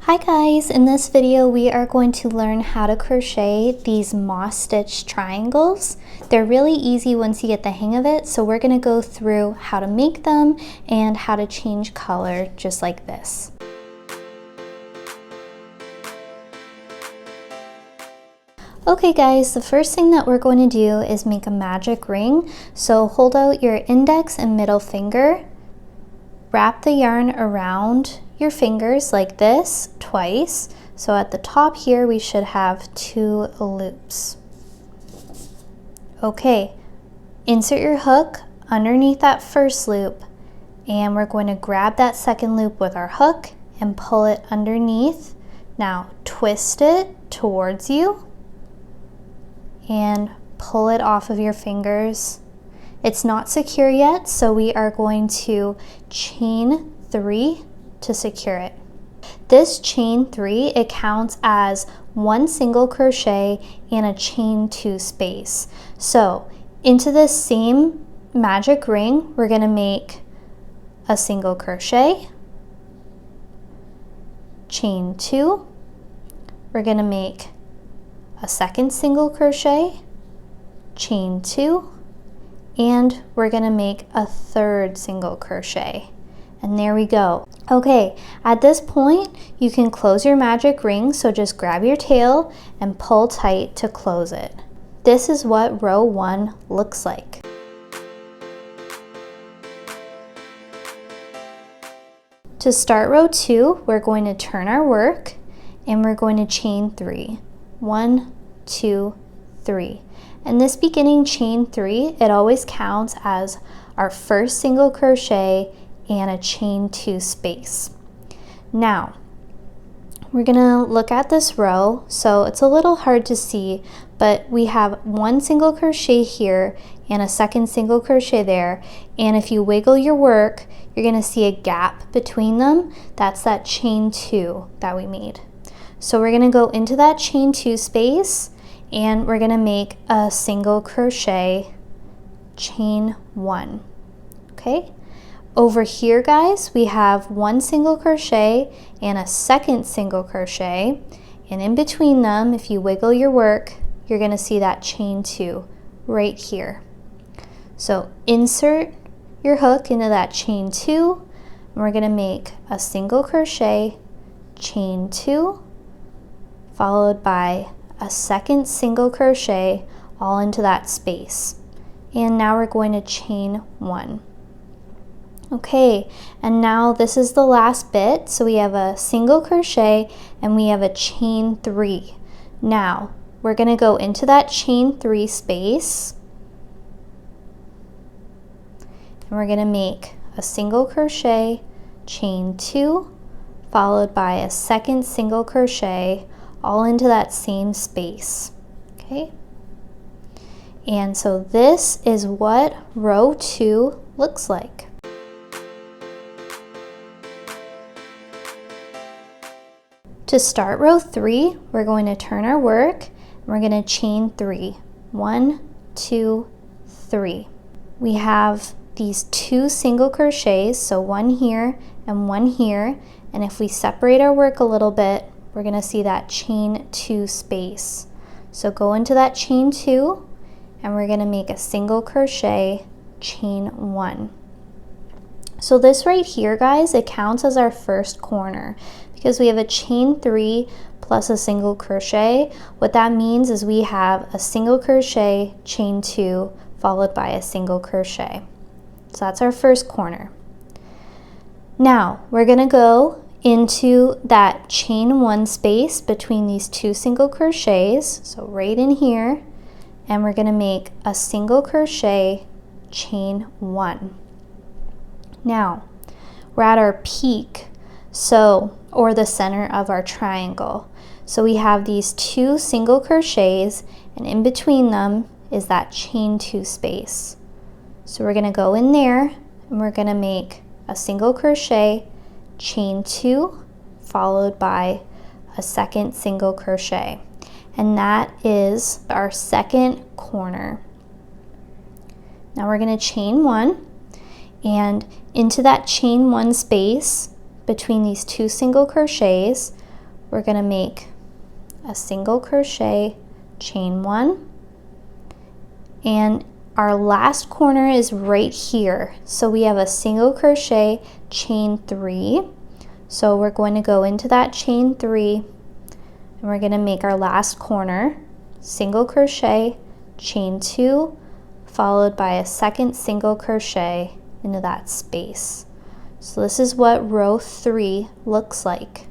Hi guys, in this video we are going to learn how to crochet these moss stitch triangles. They're really easy once you get the hang of it, so we're going to go through how to make them and how to change color just like this. Okay guys, the first thing that we're going to do is make a magic ring. So hold out your index and middle finger, wrap the yarn around your fingers like this twice. So at the top here we should have 2 loops. Okay, insert your hook underneath that first loop and we're going to grab that second loop with our hook and pull it underneath. Now twist it towards you and pull it off of your fingers. It's not secure yet, so we are going to chain 3 to secure it. This chain 3, it counts as 1 single crochet and a chain 2 space. So into this same magic ring, we're going to make a single crochet, chain 2, we're going to make a second single crochet, chain 2, and we're going to make a third single crochet. And there we go. Okay, at this point you can close your magic ring, so just grab your tail and pull tight to close it. This is what row 1 looks like. To start row 2, we're going to turn our work and we're going to chain 3. 1, 2, 3. And this beginning chain 3, it always counts as our first single crochet and a chain 2 space. Now we're gonna look at this row, so it's a little hard to see, but we have 1 single crochet here and a second single crochet there, and if you wiggle your work you're gonna see a gap between them. That's that chain 2 that we made. So we're gonna go into that chain 2 space and we're gonna make a single crochet, chain 1. Okay, over here guys we have 1 single crochet and a second single crochet, and in between them, if you wiggle your work, you're gonna see that chain 2 right here. So insert your hook into that chain 2 and we're gonna make a single crochet, chain 2, followed by a second single crochet all into that space. And now we're going to chain 1. Okay, and now this is the last bit. So we have a single crochet and we have a chain 3. Now we're going to go into that chain 3 space and we're going to make a single crochet, chain 2, followed by a second single crochet all into that same space. Okay, and so this is what row 2 looks like. To start row 3, we're going to turn our work and we're going to chain 3. 1, 2, 3. We have these 2 single crochets, so 1 here and 1 here, and if we separate our work a little bit, we're going to see that chain 2 space. So go into that chain 2 and we're going to make a single crochet, chain 1. So this right here guys, it counts as our first corner because we have a chain 3 plus a single crochet. What that means is we have a single crochet, chain 2, followed by a single crochet. So that's our first corner. Now we're going to go into that chain 1 space between these 2 single crochets, so right in here, and we're going to make a single crochet, chain 1. Now we're at our peak, or the center of our triangle. So we have these 2 single crochets and in between them is that chain 2 space. So we're going to go in there and we're going to make a single crochet, chain 2, followed by a second single crochet, and that is our second corner. Now we're going to chain 1 and into that chain 1 space between these 2 single crochets we're going to make a single crochet, chain 1, and our last corner is right here. So we have a single crochet, chain 3. So we're going to go into that chain 3 and we're going to make our last corner, single crochet, chain 2, followed by a second single crochet into that space. So this is what row 3 looks like.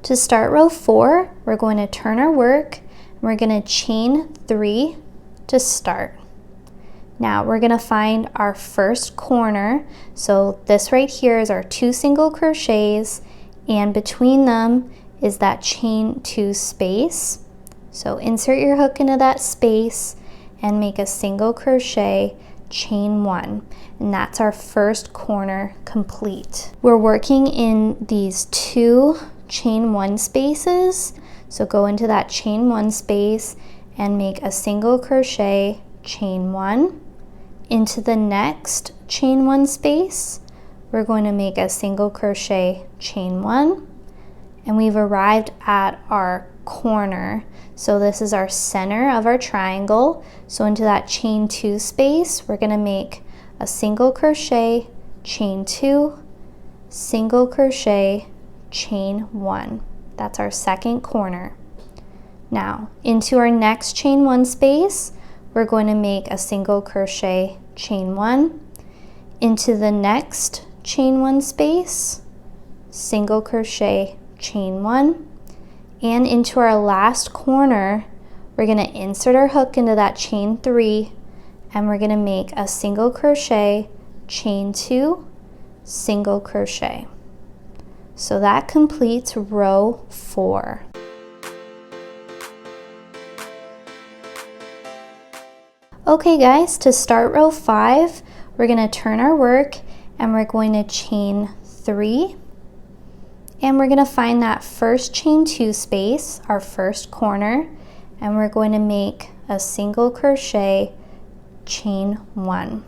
To start row 4, we're going to turn our work and we're going to chain 3 to start. Now we're going to find our first corner. So this right here is our 2 single crochets, and between them is that chain 2 space. So insert your hook into that space and make a single crochet, chain 1, and that's our first corner complete. We're working in these 2 chain 1 spaces, so go into that chain 1 space and make a single crochet, chain 1. Into the next chain 1 space, we're going to make a single crochet, chain 1, and we've arrived at our corner. So this is our center of our triangle. So into that chain 2 space, we're going to make a single crochet, chain 2, single crochet, chain 1. That's our second corner. Now into our next chain 1 space, we're going to make a single crochet, chain 1. Into the next chain 1 space, single crochet, chain 1, and into our last corner, we're going to insert our hook into that chain 3 and we're going to make a single crochet, chain 2, single crochet. So that completes row 4. Okay guys, to start row 5, we're going to turn our work and we're going to chain 3, and we're going to find that first chain 2 space, our first corner, and we're going to make a single crochet, chain 1.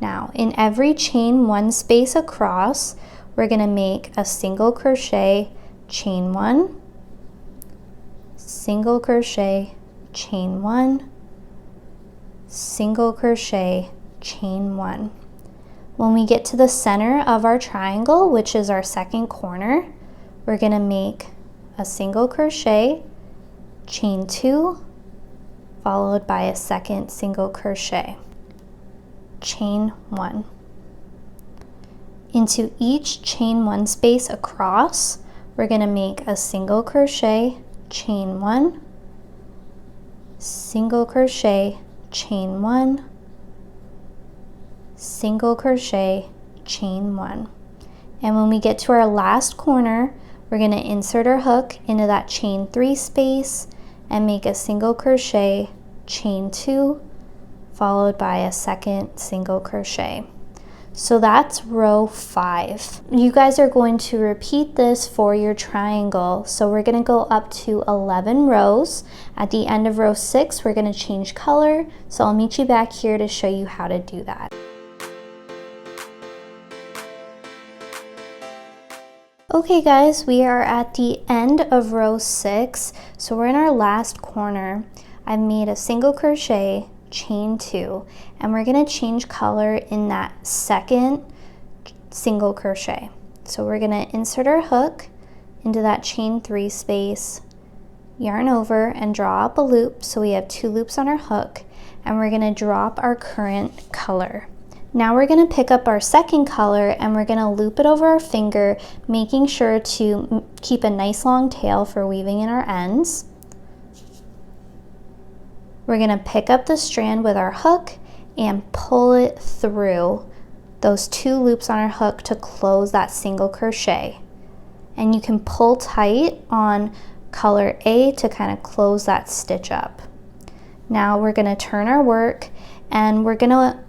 Now in every chain 1 space across, we're going to make a single crochet, chain 1, single crochet, chain 1, single crochet, chain 1. When we get to the center of our triangle, which is our second corner, we're going to make a single crochet, chain 2, followed by a second single crochet, chain 1. Into each chain 1 space across, we're going to make a single crochet, chain 1, single crochet, chain 1, single crochet, chain 1. And when we get to our last corner, we're going to insert our hook into that chain 3 space and make a single crochet, chain 2, followed by a second single crochet. So that's row 5. You guys are going to repeat this for your triangle. So we're going to go up to 11 rows. At the end of row 6, we're going to change color. So I'll meet you back here to show you how to do that. Okay guys, we are at the end of row 6. So we're in our last corner. I've made a single crochet, chain 2, and we're going to change color in that second single crochet. So we're going to insert our hook into that chain 3 space, yarn over and draw up a loop, so we have 2 loops on our hook, and we're going to drop our current color. Now we're going to pick up our second color and we're going to loop it over our finger, making sure to keep a nice long tail for weaving in our ends. We're going to pick up the strand with our hook and pull it through those 2 loops on our hook to close that single crochet. And you can pull tight on color A to kind of close that stitch up. Now we're going to turn our work and we're going to,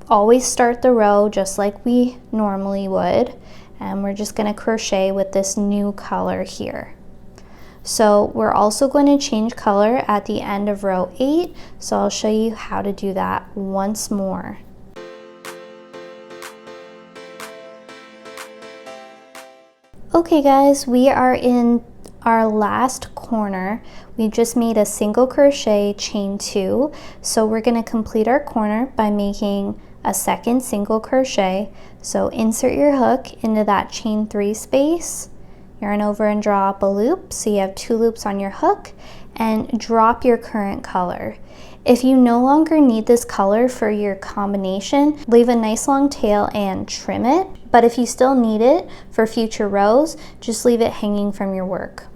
always start the row just like we normally would. And we're just going to crochet with this new color here. So we're also going to change color at the end of row 8, so I'll show you how to do that once more. Okay guys, we are in our last corner. We just made a single crochet, chain 2. So we're going to complete our corner by making a second single crochet. So insert your hook into that chain 3 space, yarn over and draw up a loop so you have 2 loops on your hook, and drop your current color. If you no longer need this color for your combination, leave a nice long tail and trim it. But if you still need it for future rows, just leave it hanging from your work.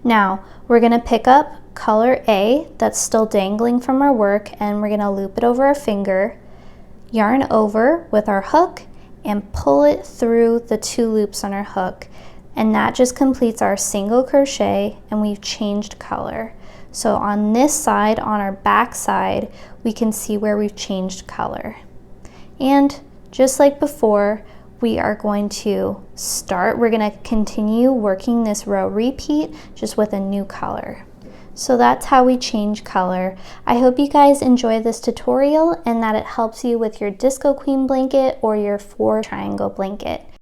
Now, we're gonna pick up color A that's still dangling from our work, and we're gonna loop it over our finger, yarn over with our hook, and pull it through the 2 loops on our hook. And that just completes our single crochet, and we've changed color. So on this side, on our back side, we can see where we've changed color. And just like before, we are going to we're going to continue working this row repeat just with a new color. So that's how we change color. I hope you guys enjoy this tutorial and that it helps you with your Disco Queen blanket or your 4 triangle blanket.